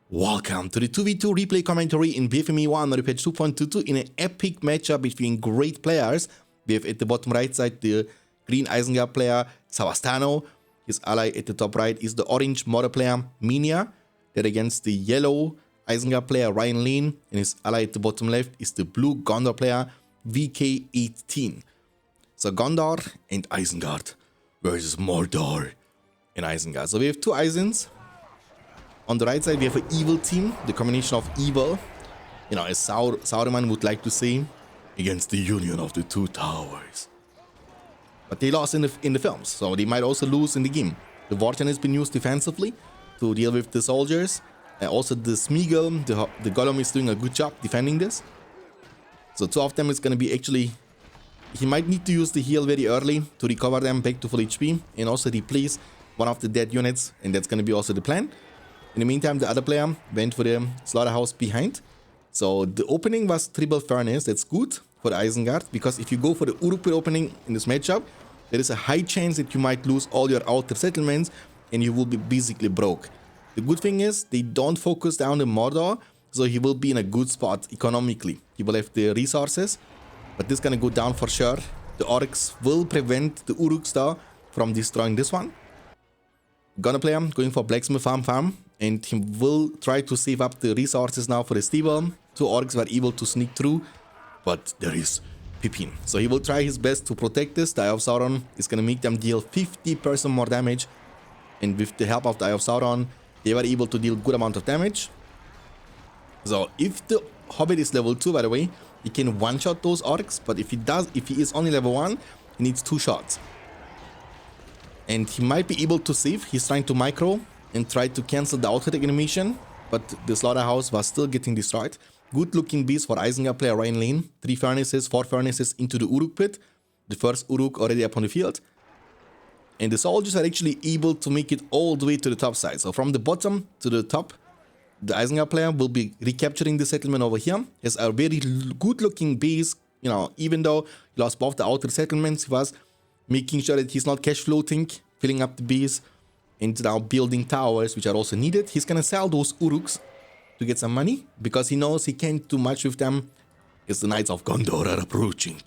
Welcome to the 2v2 replay commentary in BFME1 on patch 2.22 in an epic matchup between great players. We have at the bottom right side the green Isengard player Savastano. His ally at the top right is the orange Mordor player Minia. That against the yellow Isengard player Ryan Lane, and his ally at the bottom left is the blue Gondor player VK18. So Gondor and Isengard versus Mordor and Isengard. So we have two Isens. On the right side, we have an evil team, the combination of evil, as Sauron would like to say, against the union of the two towers. But they lost in the films, so they might also lose in the game. The Vorchan has been used defensively to deal with the soldiers. And also the Smeagol, the Golem is doing a good job defending this. So two of them is going to be actually... He might need to use the heal very early to recover them back to full HP and also replace one of the dead units, and that's going to be also the plan. In the meantime, the other player went for the slaughterhouse behind. So the opening was triple furnace. That's good for the Isengard, because if you go for the Uruk pit opening in this matchup, there is a high chance that you might lose all your outer settlements and you will be basically broke. The good thing is they don't focus down the Mordor, so he will be in a good spot economically. He will have the resources, but this is gonna go down for sure. The Orcs will prevent the Uruks though from destroying this one. Gonna player going for blacksmith farm, and he will try to save up the resources now for the stable. Two Orcs were able to sneak through, but there is Pippin. So he will try his best to protect this. The Eye of Sauron is gonna make them deal 50% more damage, and with the help of the Eye of Sauron, they were able to deal good amount of damage. So if the Hobbit is level 2, by the way, he can one-shot those Orcs, but if he is only level 1, he needs 2 shots. And he might be able to save. He's trying to micro and try to cancel the auto-attack animation, but the slaughterhouse was still getting destroyed. Good looking beast for Isengard player Ryan Lane. 3 furnaces, 4 furnaces into the Uruk pit. The first Uruk already up on the field. And the soldiers are actually able to make it all the way to the top side. So from the bottom to the top, the Isengard player will be recapturing the settlement over here. He has a very good looking base. Even though he lost both the outer settlements, he was making sure that he's not cash floating, filling up the base, and now building towers, which are also needed. He's gonna sell those Uruks to get some money, because he knows he can't do much with them as the Knights of Gondor are approaching.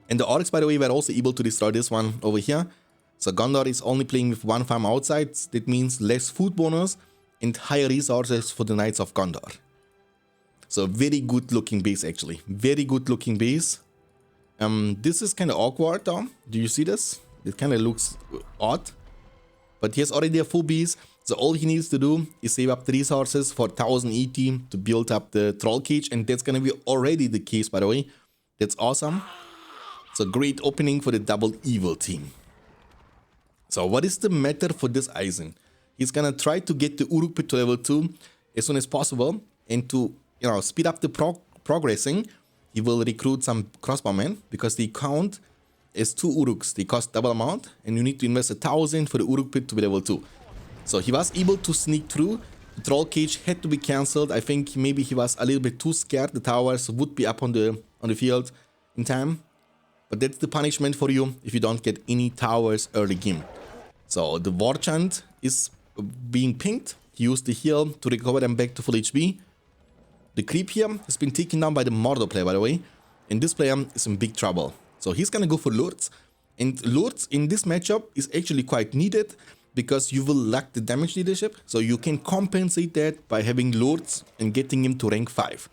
And the Orcs, by the way, were also able to destroy this one over here. So Gondor is only playing with 1 farm outside. That means less food bonus and higher resources for the Knights of Gondor. So very good looking base, actually. Very good looking base. This is kind of awkward though. Do you see this? It kind of looks odd. But he has already a full base. So all he needs to do is save up the resources for 1000 ET to build up the troll cage. And that's going to be already the case, by the way. That's awesome. So great opening for the double evil team. So what is the matter for this Eisen? He's going to try to get the Uruk pit to level 2 as soon as possible. And to speed up the progressing, he will recruit some crossbowmen, because they count as 2 Uruks. They cost double amount, and you need to invest 1000 for the Uruk pit to be level 2. So he was able to sneak through. The troll cage had to be cancelled. I think maybe he was a little bit too scared. The towers would be up on the field in time. But that's the punishment for you if you don't get any towers early game. So the Vorchant is being pinged. He used the heal to recover them back to full HP. The creep here has been taken down by the Mordor player, by the way. And this player is in big trouble. So he's gonna go for Lords. And Lords in this matchup is actually quite needed, because you will lack the damage leadership. So you can compensate that by having Lords and getting him to rank 5.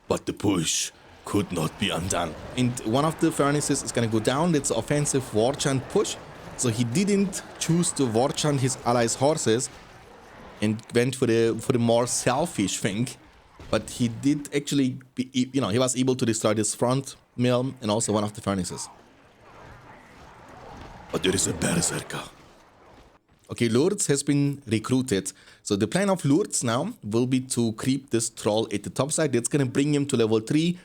But the push could not be undone. And one of the furnaces is gonna go down. That's offensive Vorchant push. So he didn't choose to Vorchant his allies' horses and went for the more selfish thing, but he did actually he was able to destroy this front mill and also one of the furnaces. But there is a berserker. Okay, Lourdes has been recruited. So the plan of Lourdes now will be to creep this troll at the top side. That's gonna bring him to level 3.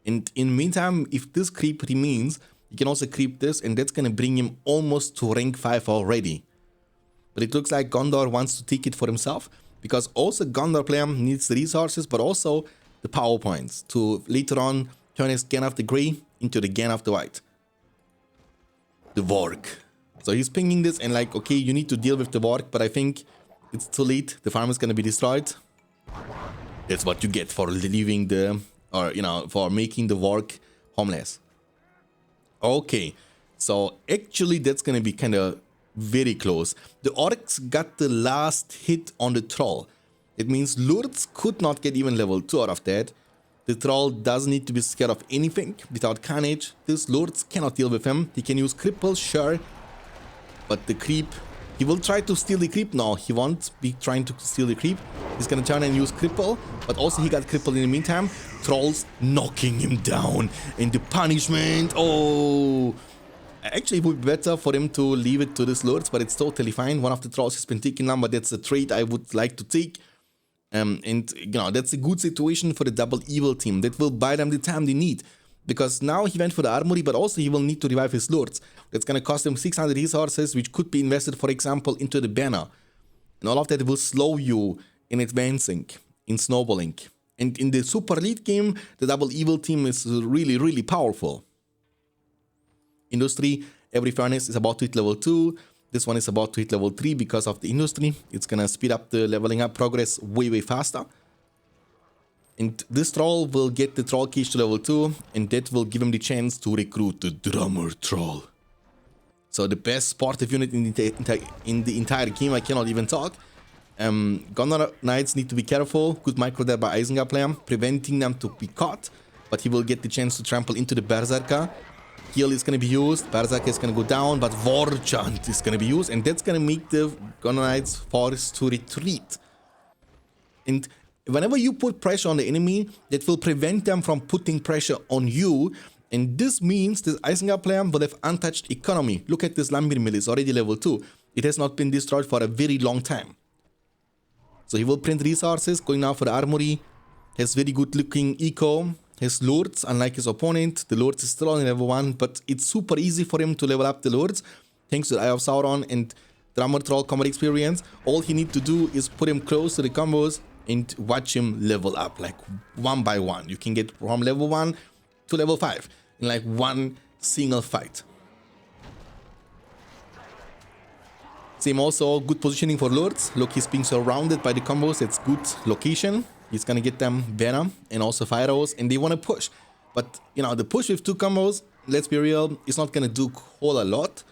And in the meantime, if this creep remains, you can also creep this, and that's gonna bring him almost to rank 5 already. But it looks like Gondor wants to take it for himself, because also Gondor player needs the resources, but also the power points to later on turn his Gan of the Grey into the Gan of the White. The Vork. So he's pinging this and like, okay, you need to deal with the Vork, but I think It's too late. The farm is gonna be destroyed. That's what you get for leaving the, or you know, for making the work homeless. Okay, so actually that's gonna be kind of very close. The orcs got the last hit on the troll. It means lords could not get even level 2 out of that. The troll doesn't need to be scared of anything. Without carnage, these lords cannot deal with him. He can use cripple, sure, but the creep, he will try to steal the creep. No, he won't be trying to steal the creep. He's gonna turn and use cripple, but also he got crippled in the meantime. Trolls knocking him down, and the punishment, oh, actually it would be better for him to leave it to these lords, but it's totally fine. One of the trolls has been taken down, but that's a trade I would like to take. And you know, that's a good situation for the double evil team. That will buy them the time they need. Because now he went for the armory, but also he will need to revive his lords. That's gonna cost him 600 resources, which could be invested, for example, into the banner. And all of that will slow you in advancing, in snowballing. And in the super elite game, the double evil team is really, really powerful. Industry, every furnace is about to hit level 2. This one is about to hit level 3 because of the industry. It's gonna speed up the leveling up progress way, way faster. And this troll will get the troll cage to level 2, and that will give him the chance to recruit the drummer troll. So the best sportive unit in the entire game, I cannot even talk. Gondor Knights need to be careful. Good micro there by Isengard player, preventing them to be caught. But he will get the chance to trample into the Berserker. Heal is going to be used, Berserker is going to go down, but War Chant is going to be used, and that's going to make the Gondor Knights forced to retreat. And whenever you put pressure on the enemy, that will prevent them from putting pressure on you, and this means this Isengard player will have untouched economy. Look at this Lambir mill, it's already level 2. It has not been destroyed for a very long time. So he will print resources, going now for the armory, has very good looking eco. His lords, unlike his opponent, the lords is still on level 1, but it's super easy for him to level up the lords, thanks to the Eye of Sauron and Drummer Troll combat experience. All he needs to do is put him close to the combos and watch him level up, like one by one. You can get from level 1 to level 5 in like one single fight. Same also, good positioning for lords. Look, he's being surrounded by the combos, it's good location. He's gonna get them Venom and also Fire Arrows, and they wanna push. But, you know, the push with 2 combos, let's be real, is not gonna do whole a lot.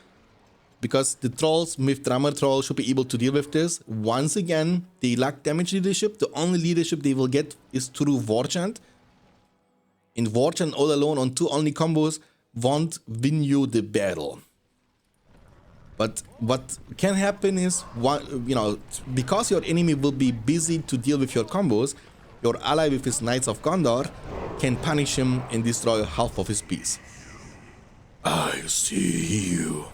Because the trolls with Drummer Troll should be able to deal with this. Once again, they lack damage leadership. The only leadership they will get is through War Chant. And War Chant all alone on 2 only combos won't win you the battle. But what can happen is, you know, because your enemy will be busy to deal with your combos, your ally with his Knights of Gondor can punish him and destroy half of his piece. I see you.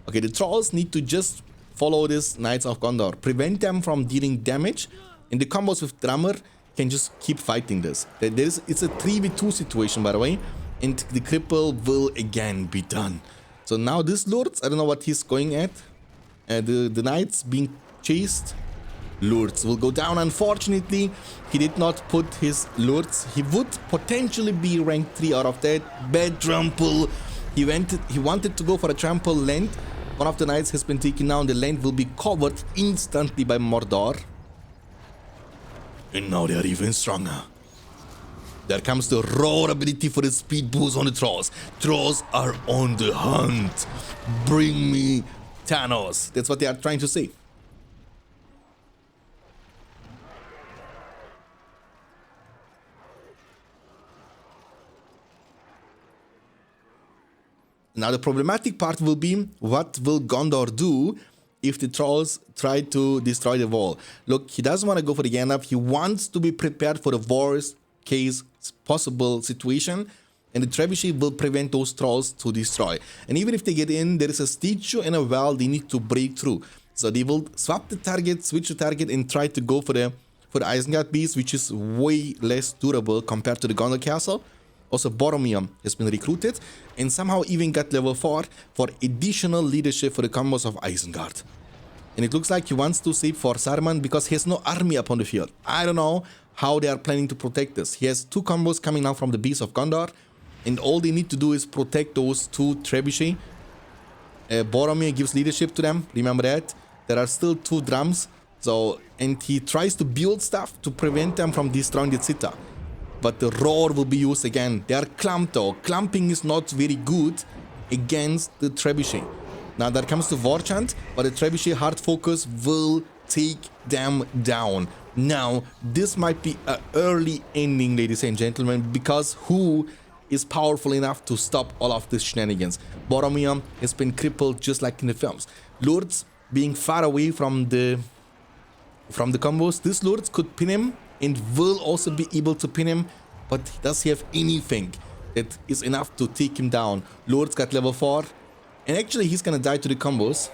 Okay, the trolls need to just follow this Knights of Gondor, prevent them from dealing damage, and the combos with Drummer can just keep fighting this. It's a 3v2 situation, by the way, and the cripple will again be done. So now this lords, I don't know what he's going at. The knights being chased. Lords will go down. Unfortunately, he did not put his lords. He would potentially be rank 3 out of that. Bad trample. He wanted to go for a trample land. One of the knights has been taken down. The land will be covered instantly by Mordor. And now they are even stronger. There comes the roar ability for the speed boost on the trolls. Trolls are on the hunt. Bring me Thanos. That's what they are trying to say. Now the problematic part will be, what will Gondor do if the trolls try to destroy the wall? Look, he doesn't want to go for the Gandalf. He wants to be prepared for the worst case possible situation, and the trebuchet will prevent those trolls to destroy. And even if they get in, there is a statue and a well they need to break through. So they will swap the target, switch the target, and try to go for the Isengard beast, which is way less durable compared to the Gondor castle. Also, Boromir has been recruited and somehow even got level 4 for additional leadership for the combos of Isengard. And it looks like he wants to save for Saruman because he has no army up on the field. I don't know how they are planning to protect this. He has 2 combos coming now from the Beast of Gondor, and all they need to do is protect those 2 trebuchet. Boromir gives leadership to them, remember that. There are still 2 drums. So, and he tries to build stuff to prevent them from destroying the Zither. But the roar will be used again. They are clumped though. Clumping is not very good against the trebuchet. Now that comes to Warchant, but the trebuchet hard focus will take them down. Now, this might be an early ending, ladies and gentlemen, because who is powerful enough to stop all of these shenanigans? Boromir has been crippled just like in the films. Lords being far away from the combos. This Lords could pin him and will also be able to pin him, but does he have anything that is enough to take him down? Lords got level 4, and actually he's gonna die to the combos.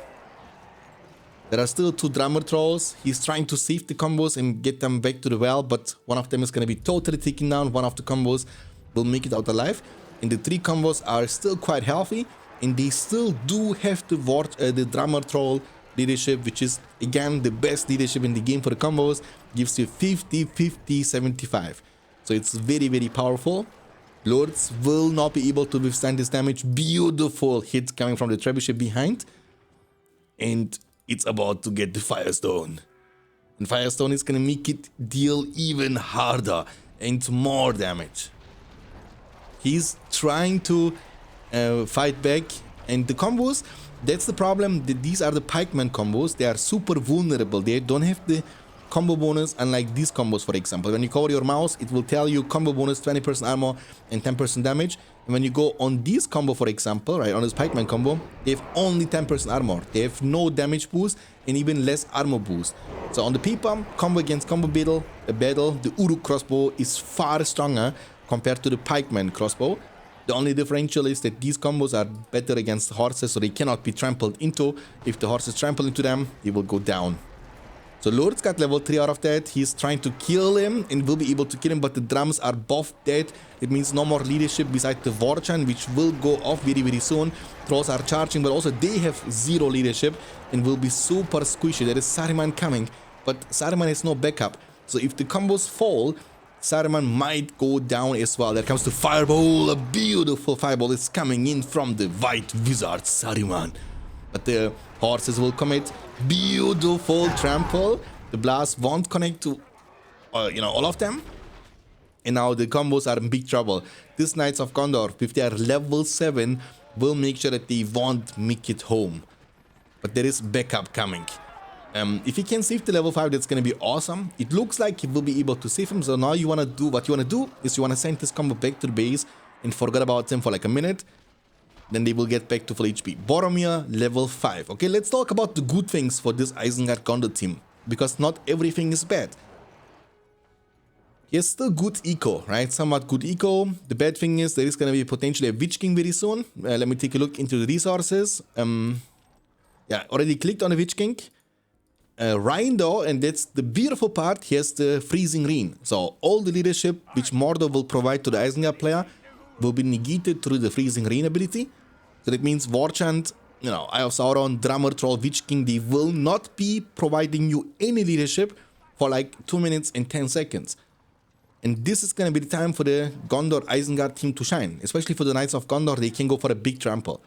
There are still 2 drummer trolls. He's trying to save the combos and get them back to the well, but one of them is gonna be totally taken down. One of the combos will make it out alive, and the 3 combos are still quite healthy, and they still do have the drummer troll leadership, which is again the best leadership in the game for the combos. Gives you 50, 50, 75. So it's very, very powerful. Lords will not be able to withstand this damage. Beautiful hit coming from the trebuchet behind, and it's about to get the Firestone. And Firestone is gonna make it deal even harder and more damage. He's trying to fight back, and the combos, that's the problem. These are the pikeman combos. They are super vulnerable. They don't have the combo bonus, unlike these combos, for example. When you cover your mouse, it will tell you combo bonus 20% armor and 10% damage. And when you go on this combo, for example, right, on this pikeman combo, they have only 10% armor. They have no damage boost and even less armor boost. So on the P-Pump, combo against combo battle, the Uruk crossbow is far stronger compared to the pikeman crossbow. The only differential is that these combos are better against horses, so they cannot be trampled into. If the horses trample into them, they will go down. So Lord's got level 3 out of that. He's trying to kill him and will be able to kill him, but the drums are both dead. It means no more leadership besides the Vorchan, which will go off very, very soon. Trolls are charging, but also they have 0 leadership and will be super squishy. There is Saruman coming, but Saruman has no backup. So if the combos fall, Saruman might go down as well. There comes the Fireball. A beautiful Fireball is coming in from the White Wizard Saruman. But the horses will commit. Beautiful trample. The blast won't connect to, all of them. And now the combos are in big trouble. These Knights of Gondor, if they are level 7, will make sure that they won't make it home. But there is backup coming. If he can save the level 5, that's going to be awesome. It looks like he will be able to save him. So now what you want to do is you want to send this combo back to the base and forget about them for like a minute. Then they will get back to full HP. Boromir, level 5. Okay, let's talk about the good things for this Isengard Gondor team, because not everything is bad. He has still good eco, right? Somewhat good eco. The bad thing is there is going to be potentially a Witch King very soon. Let me take a look into the resources. Yeah, already clicked on the Witch King. Ryan though, and that's the beautiful part, he has the Freezing Rain. So all the leadership which Mordor will provide to the Isengard player will be negated through the Freezing Rain ability. So that means Warchant, Eye of Sauron, Drummer, Troll, Witch King, they will not be providing you any leadership for like 2 minutes and 10 seconds. And this is going to be the time for the Gondor Isengard team to shine. Especially for the Knights of Gondor, they can go for a big trample.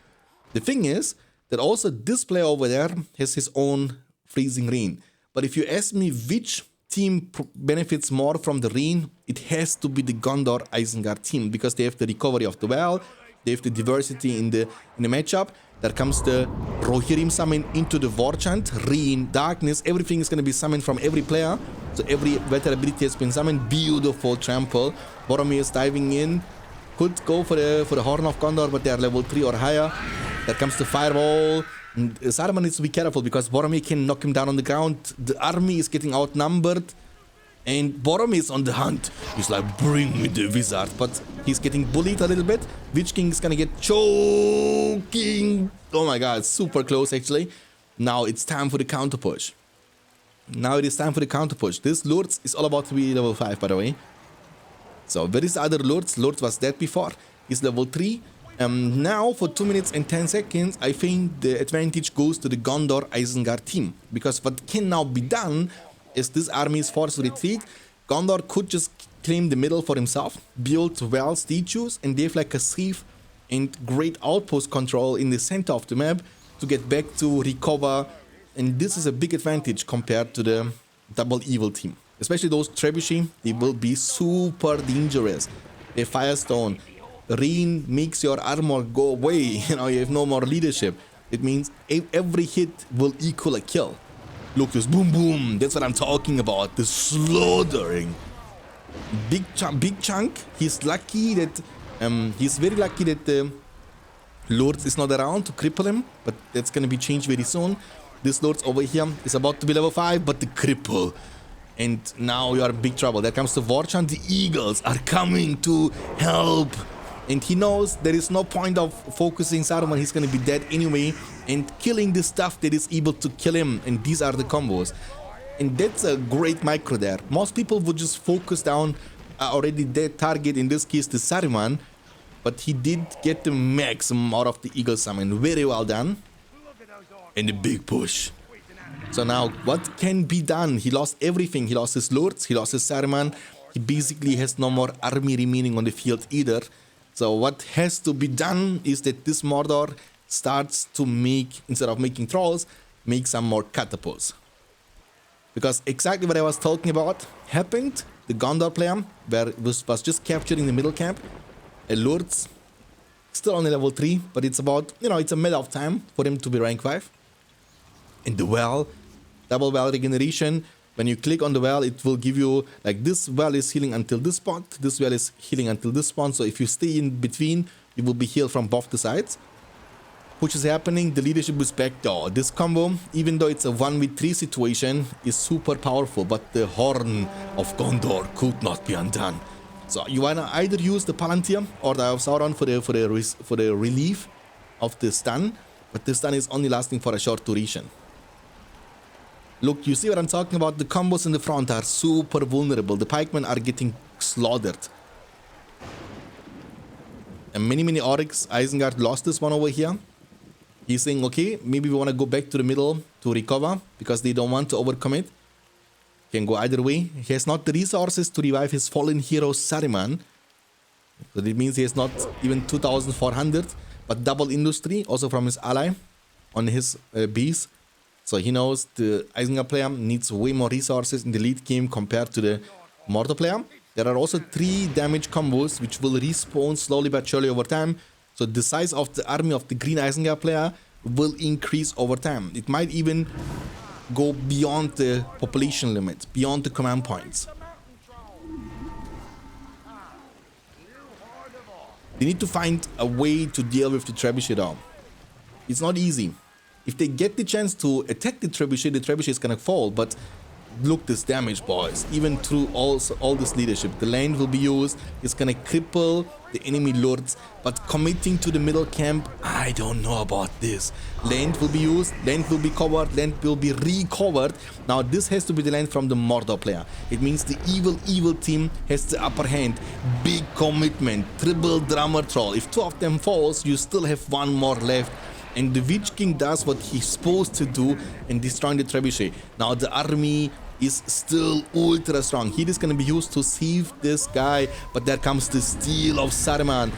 The thing is that also this player over there has his own Freezing Rain. But if you ask me which team benefits more from the rain, it has to be the Gondor Isengard team, because they have the recovery of the well, they have the diversity in the matchup. There comes the Rohirrim summon into the Vorchant, Rain, Darkness, everything is going to be summoned from every player. So every weather ability has been summoned. Beautiful trample. Boromir is diving in. Could go for the Horn of Gondor, but they are level 3 or higher. There comes the Fireball. Saruman needs to be careful because Boromir can knock him down on the ground. The army is getting outnumbered, and Boromir is on the hunt. He's like, bring me the wizard, but he's getting bullied a little bit. Witch King is gonna get choking. Oh my god, super close actually. Now it's time for the counter push. This Lords is all about to be level 5, by the way. So where is the other Lords? Lord was dead before. He's level 3. Now for 2 minutes and 10 seconds, I think the advantage goes to the Gondor Isengard team, because what can now be done is this army is forced to retreat. Gondor could just claim the middle for himself, build well statues, and they have like a safe and great outpost control in the center of the map to get back to recover and this is a big advantage compared to the double evil team. Especially those trebuchet, they will be super dangerous. They firestone. Rain makes your armor go away. You know, you have no more leadership. It means every hit will equal a kill. Look, this boom boom. That's what I'm talking about. The slaughtering. Big chunk. He's lucky that he's very lucky that the Lord is not around to cripple him, but that's gonna be changed very soon. This Lord over here is about to be level 5, but the cripple. And now you are in big trouble. There comes the Vorchan. The Eagles are coming to help. And he knows there is no point of focusing Saruman. He's going to be dead anyway. And killing the stuff that is able to kill him. And these are the combos. And that's a great micro there. Most people would just focus down already dead target. In this case, the Saruman. But he did get the maximum out of the Eagle Summon. Very well done. And a big push. So now, what can be done? He lost everything. He lost his Lords. He lost his Saruman. He basically has no more army remaining on the field either. So what has to be done is that this Mordor starts to make, instead of making trolls, make some more catapults. Because exactly what I was talking about happened. The Gondor player was just capturing the middle camp. A Lords, still only level 3, but it's about, you know, it's a matter of time for him to be rank 5. And the well, double well regeneration. When you click on the well, it will give you, like, this well is healing until this spot, this well is healing until this spot. So if you stay in between, you will be healed from both the sides. Which is happening, the leadership is back though. This combo, even though it's a 1v3 situation, is super powerful, but the Horn of Gondor could not be undone. So you wanna either use the Palantir or the Sauron for the relief of the stun, but the stun is only lasting for a short duration. Look, you see what I'm talking about? The combos in the front are super vulnerable. The pikemen are getting slaughtered. And many Oryx. Isengard lost this one over here. He's saying, okay, maybe we want to go back to the middle to recover because they don't want to overcommit. Can go either way. He has not the resources to revive his fallen hero Saruman. So that means he has not even 2,400. But double industry, also from his ally on his bees. So he knows the Isengard player needs way more resources in the lead game compared to the Mordor player. There are also 3 damage combos which will respawn slowly but surely over time. So the size of the army of the green Isengard player will increase over time. It might even go beyond the population limit, beyond the command points. They need to find a way to deal with the trebuchet though. It's not easy. If they get the chance to attack the trebuchet is gonna fall, but look this damage, boys. Even through all this leadership, the land will be used. It's gonna cripple the enemy lords, but committing to the middle camp, I don't know about this. Land will be used, land will be covered, land will be recovered. Now this has to be the land from the Mordor player. It means the evil team has the upper hand. Big commitment, triple drummer troll. If 2 of them falls, you still have 1 more left. And the Witch King does what he's supposed to do and destroying the trebuchet. Now the army is still ultra strong. He is going to be used to save this guy, but there comes the steel of Saruman.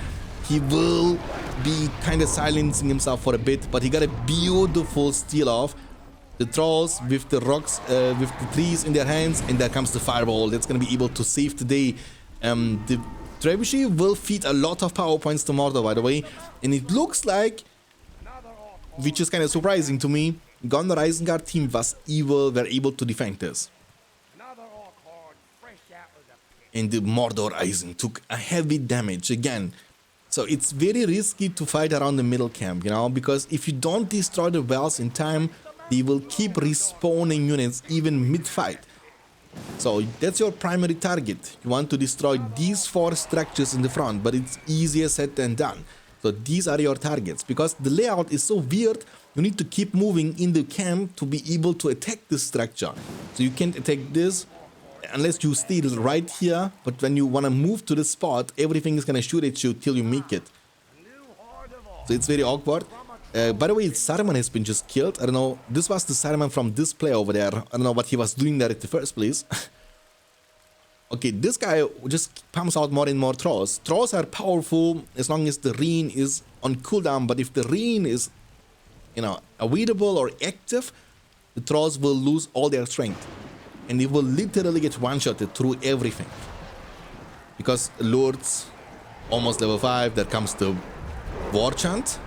He will be kind of silencing himself for a bit, but he got a beautiful steal off. The trolls with the rocks, with the trees in their hands, and there comes the fireball. That's going to be able to save the day. The trebuchet will feed a lot of power points to Mordor, by the way, and it looks like, which is kind of surprising to me, Gondor Isengard team was were able to defend this. And the Mordor Eisen took a heavy damage again. So it's very risky to fight around the middle camp, you know, because if you don't destroy the wells in time, they will keep respawning units even mid-fight. So that's your primary target. You want to destroy these 4 structures in the front, but it's easier said than done. So these are your targets, because the layout is so weird. You need to keep moving in the camp to be able to attack this structure. So you can't attack this unless you stay right here, but when you want to move to the spot, everything is going to shoot at you till you make it. So it's very awkward. By the way, Saruman has been just killed. I don't know, this was the Saruman from this player over there. I don't know what he was doing there at the first place. Okay, this guy just pumps out more and more trolls. Trolls are powerful as long as the rain is on cooldown, but if the rain is, you know, available or active, the trolls will lose all their strength. And they will literally get one-shotted through everything. Because Lords, almost level 5, there comes the War Chant.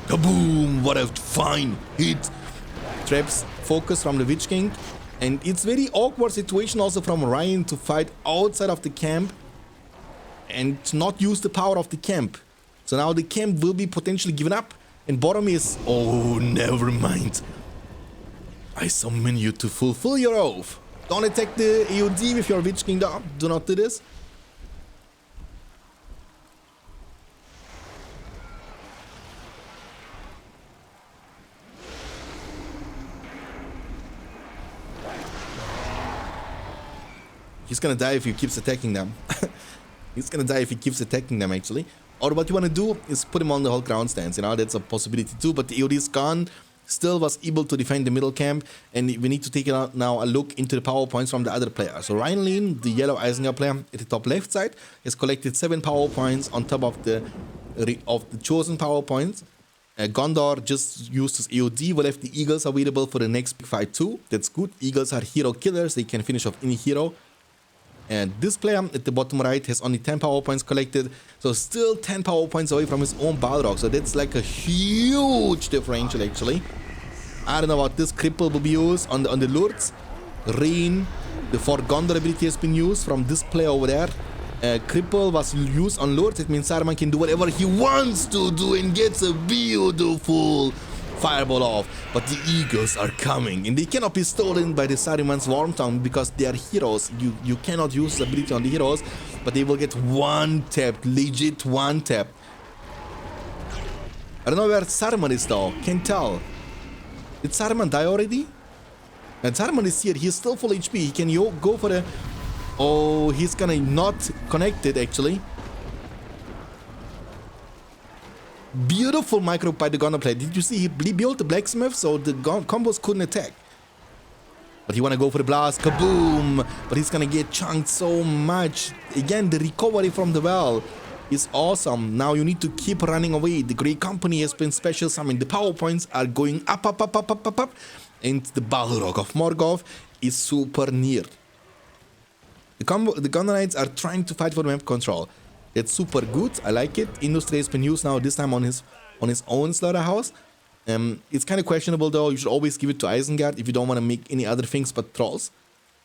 Kaboom! What a fine hit! Traps focus from the Witch King. And it's very awkward situation also from Ryan to fight outside of the camp and not use the power of the camp. So now the camp will be potentially given up. And bottom is, oh, never mind. I summon you to fulfill your oath. Don't attack the AOD with your Witch King down. Do not do this. He's gonna die if he keeps attacking them. He's gonna die if he keeps attacking them, actually. Or what you wanna do is put him on the whole ground stance, you know, that's a possibility too. But the AOD is gone, still was able to defend the middle camp, and we need to take now a look into the power points from the other players. So Ryan Lean, the yellow Isengard player at the top left side, has collected 7 power points on top of the chosen power points. Gondor just used his AOD, we left the Eagles available for the next big fight too. That's good. Eagles are hero killers, they can finish off any hero. And this player at the bottom right has only 10 power points collected, so still 10 power points away from his own Balrog. So that's like a huge differential actually. I don't know what this cripple will be used on the Lords. Rain, the For Gondor ability has been used from this player over there. Cripple was used on Lords. It means Saruman can do whatever he wants to do and gets a beautiful fireball off. But the Eagles are coming and they cannot be stolen by the Saruman's Worm Tongue because they are heroes. You cannot use the ability on the heroes, but they will get one tapped, legit one tap. I don't know where Saruman is though, can't tell. Did Saruman die already? And Saruman is here, he's still full HP, he can go for the... Oh, he's gonna not connect it actually. Beautiful micro by the Gondor player. Did you see he built the blacksmith so the combos couldn't attack? But he wanna go for the blast, kaboom! But he's gonna get chunked so much. Again, the recovery from the well is awesome. Now you need to keep running away. The Grey Company has been special summoned. The power points are going up. And the Balrog of Morgoth is super near. The Gondor Knights are trying to fight for map control. It's super good. I like it. Industry has been used now this time on his own slaughterhouse. It's kind of questionable though. You should always give it to Isengard if you don't want to make any other things but trolls,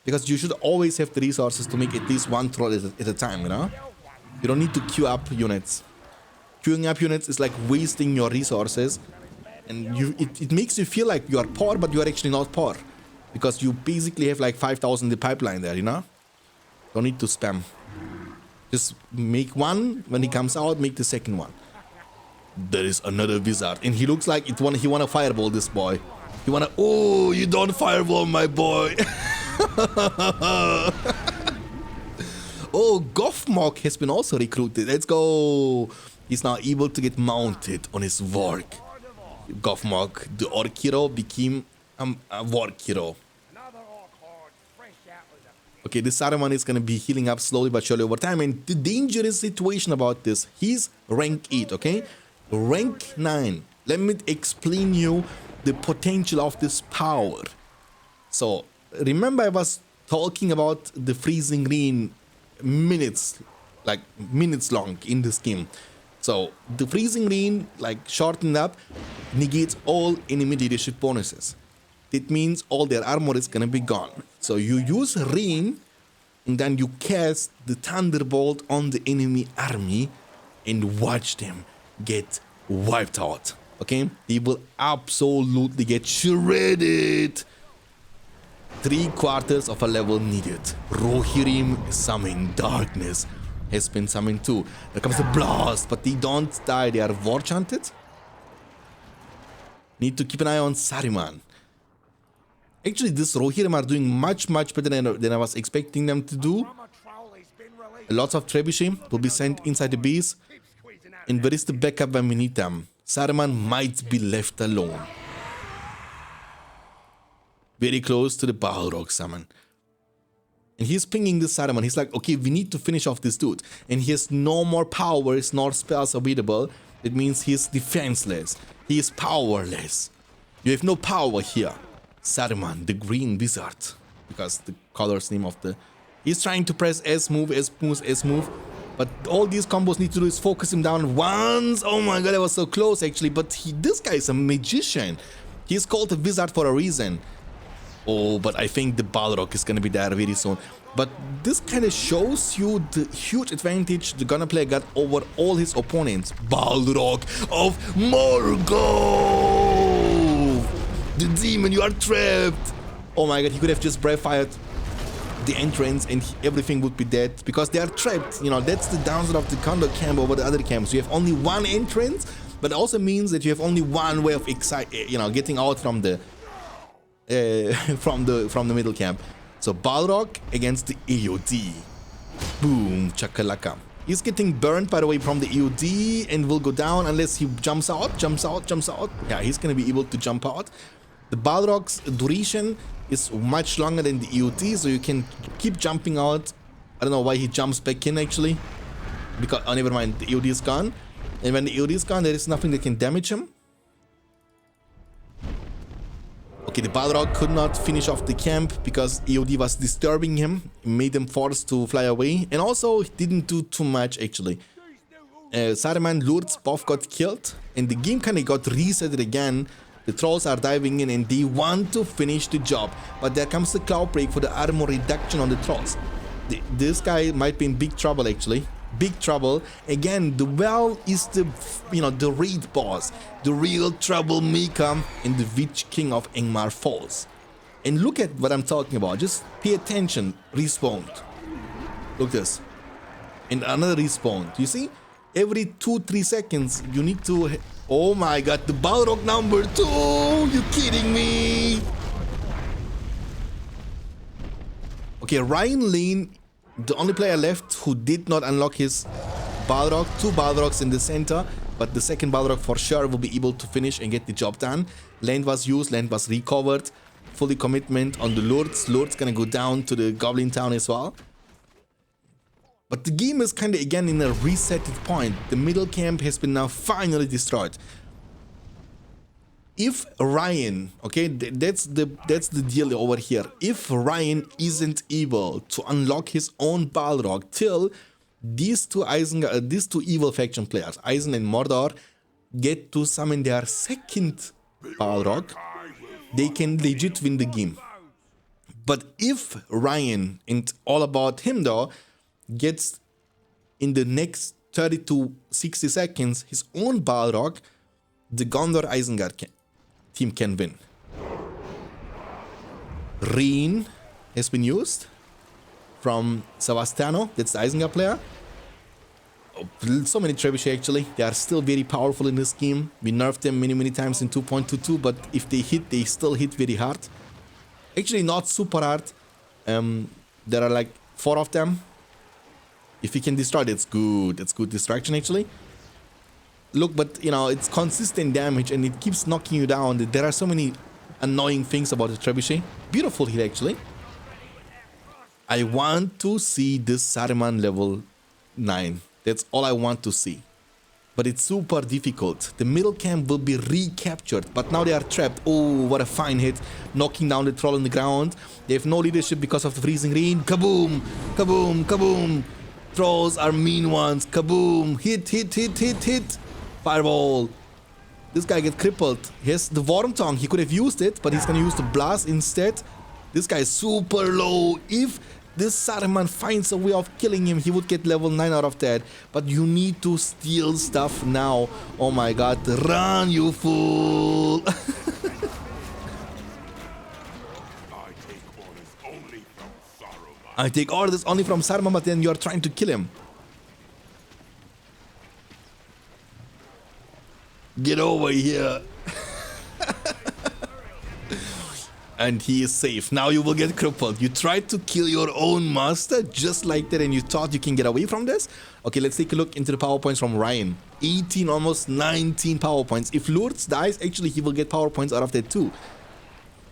because you should always have the resources to make at least one troll at a time. You know, you don't need to queue up units. Queuing up units is like wasting your resources, and it makes you feel like you are poor, but you are actually not poor because you basically have like 5,000 in the pipeline there. You know, don't need to spam. Just make one, when he comes out, make the second one. There is another wizard, and he looks like he wanna fireball this boy. He wanna, oh, you don't fireball my boy. Oh, Gothmog has been also recruited. Let's go. He's now able to get mounted on his Warg. Gothmog, the Orc hero, became a Warg hero. Okay, this Saruman is gonna be healing up slowly but surely over time, and the dangerous situation about this, he's rank 8, okay? Rank 9. Let me explain you the potential of this power. So, remember I was talking about the freezing rain minutes long in this game. So, the freezing rain, like shortened up, negates all enemy leadership bonuses. That means all their armor is gonna be gone. So you use rain and then you cast the thunderbolt on the enemy army and watch them get wiped out. Okay? They will absolutely get shredded. 3/4 of a level needed. Rohirrim summoning darkness has been summoned too. There comes the blast, but they don't die, they are war chanted. Need to keep an eye on Saruman. Actually, this Rohirrim are doing much better than I was expecting them to do. Lots of trebuchet will be sent inside the base. And where is the backup when we need them? Saruman might be left alone. Very close to the Balrog summon. And he's pinging this Saruman. He's like, okay, we need to finish off this dude. And he has no more powers nor spells available. It means he's defenseless. He is powerless. You have no power here. Saruman, the green wizard, because the color's name of the... He's trying to press S move, S move, S move, but all these combos need to do is focus him down once. Oh my god, I was so close actually, but this guy is a magician. He's called a wizard for a reason. Oh, but I think the Balrog is gonna be there very soon. But this kind of shows you the huge advantage the Gunner player got over all his opponents. Balrog of Morgoth! The demon, you are trapped! Oh my god, he could have just breath fired the entrance and everything would be dead because they are trapped. You know, that's the downside of the counter camp over the other camps. You have only one entrance, but it also means that you have only one way of getting out from the from the middle camp. So Balrog against the EOD. Boom, chakalaka. He's getting burned, by the way, from the EOD and will go down unless he jumps out. Yeah, he's gonna be able to jump out. The Balrog's duration is much longer than the EOD, so you can keep jumping out. I don't know why he jumps back in actually. Because, oh, never mind, the EOD is gone. And when the EOD is gone, there is nothing that can damage him. Okay, the Balrog could not finish off the camp because EOD was disturbing him. It made him forced to fly away. And also, he didn't do too much actually. Saruman, Lourdes both got killed. And the game kind of got reset again. The trolls are diving in and they want to finish the job. But there comes the cloud break for the armor reduction on the trolls. This guy might be in big trouble actually. Big trouble. Again, the well is the raid boss. The real troublemaker and the Witch King of Angmar Falls. And look at what I'm talking about. Just pay attention. Respawned. Look at this. And another respawn. You see? Every 2-3 seconds you need to... Oh my god, the Balrog number 2! You kidding me? Okay, Ryan Lane, the only player left who did not unlock his Balrog. 2 Balrogs in the center, but the second Balrog for sure will be able to finish and get the job done. Land was used, land was recovered. Fully commitment on the Lourdes. Lourdes gonna go down to the Goblin Town as well. But the game is kind of again in a resetted point. The middle camp has been now finally destroyed. If Ryan, okay, that's the deal over here. If Ryan isn't able to unlock his own Balrog till these two evil faction players, Eisen and Mordor, get to summon their second Balrog, they can legit win the game. But if Ryan, and all about him though, gets in the next 30 to 60 seconds his own Balrog, the Gondor Isengard team can win. Reen has been used from Savastano, that's the Isengard player. Oh, so many trebuchet actually, they are still very powerful in this game. We nerfed them many times in 2.22, but if they hit, they still hit very hard. Actually not super hard. There are like 4 of them. If you can destroy it, it's good. It's good distraction actually. Look, but you know, it's consistent damage and it keeps knocking you down. There are so many annoying things about the trebuchet. Beautiful hit actually. I want to see this Saruman level 9. That's all I want to see. But it's super difficult. The middle camp will be recaptured, but now they are trapped. Oh, what a fine hit. Knocking down the troll on the ground. They have no leadership because of the freezing rain. Kaboom! Kaboom! Kaboom! Trolls are mean ones. Kaboom! Hit! Fireball! This guy gets crippled. He has the Worm Tongue. He could have used it, but he's gonna use the Blast instead. This guy is super low. If this Saruman finds a way of killing him, he would get level 9 out of that. But you need to steal stuff now. Oh my god. Run, you fool! I take orders only from Saruman, but then you're trying to kill him. Get over here. And he is safe. Now you will get crippled. You tried to kill your own master just like that and you thought you can get away from this? Okay, let's take a look into the power points from Ryan. 18, almost 19 power points. If Lourdes dies, actually he will get power points out of that too.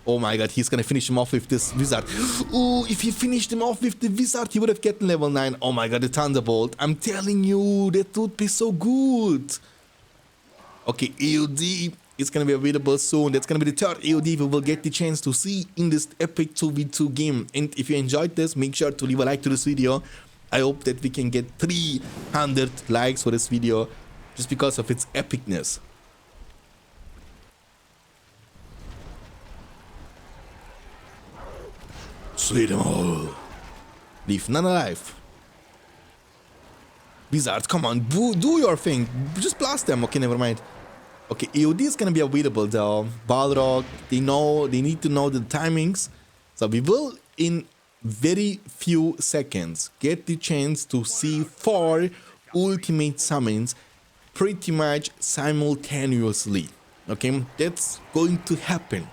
Oh my god, he's gonna finish him off with this wizard. Oh, if he finished him off with the wizard, he would have gotten level 9. Oh my god, the Thunderbolt. I'm telling you, that would be so good. Okay, EOD It's gonna be available soon. That's gonna be the third AOD we will get the chance to see in this epic 2v2 game. And if you enjoyed this, make sure to leave a like to this video. I hope that we can get 300 likes for this video just because of its epicness. Slay them all. Leave none alive. Wizards, come on, do your thing. Just blast them. Okay, never mind. Okay, AOD is gonna be available though. Balrog, they need to know the timings. So we will, in very few seconds, get the chance to see 4 ultimate summons pretty much simultaneously. Okay, that's going to happen.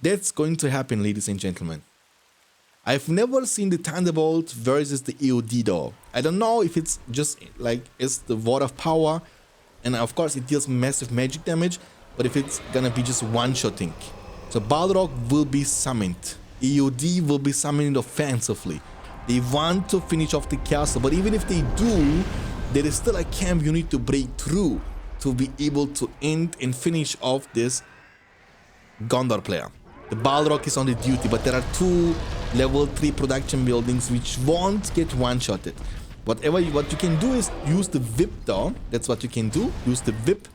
That's going to happen, ladies and gentlemen. I've never seen the Thunderbolt versus the AOD though. I don't know if it's just like it's the Word of Power, and of course it deals massive magic damage, but if it's gonna be just one-shotting. So Balrog will be summoned. AOD will be summoned offensively. They want to finish off the castle, but even if they do, there is still a camp you need to break through to be able to end and finish off this Gondor player. The Balrog is on the duty, but there are 2 level 3 production buildings which won't get one-shotted. What you can do is use the whip though. That's what you can do. Use the whip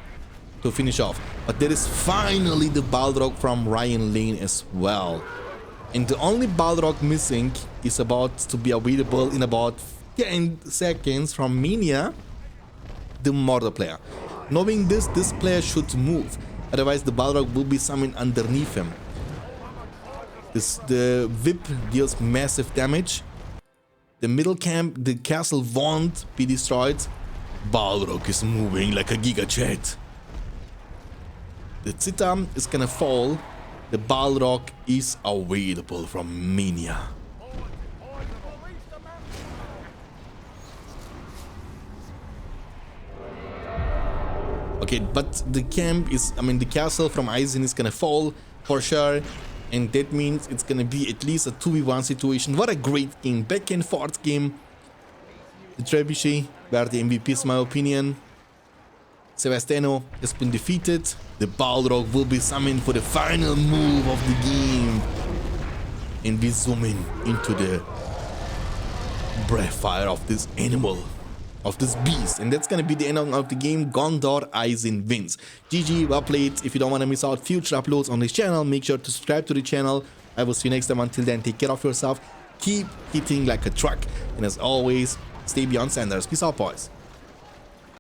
to finish off. But there is finally the Balrog from Ryan Lane as well. And the only Balrog missing is about to be available in about 10 seconds from Mania, the Mordor player. Knowing this player should move. Otherwise the Balrog will be summoned underneath him. The whip deals massive damage. The middle camp, the castle won't be destroyed. Balrog is moving like a giga jet. The Zita is gonna fall. The Balrog is available from Mania. Okay, but the camp is, the castle from Eisen is gonna fall for sure. And that means it's gonna be at least a 2v1 situation. What a great game, back and forth game. The Trebuchet were the MVPs in my opinion. Sevastano has been defeated. The Balrog will be summoned for the final move of the game. And we zoom in into the breath fire of this animal, of this beast. And that's gonna be the end of the game. Gondor Eisen wins. GG, well played. If you don't want to miss out future uploads on this channel, make sure to subscribe to the channel. I will see you next time. Until then, take care of yourself. Keep hitting like a truck. And as always, stay beyond standards. Peace out, boys.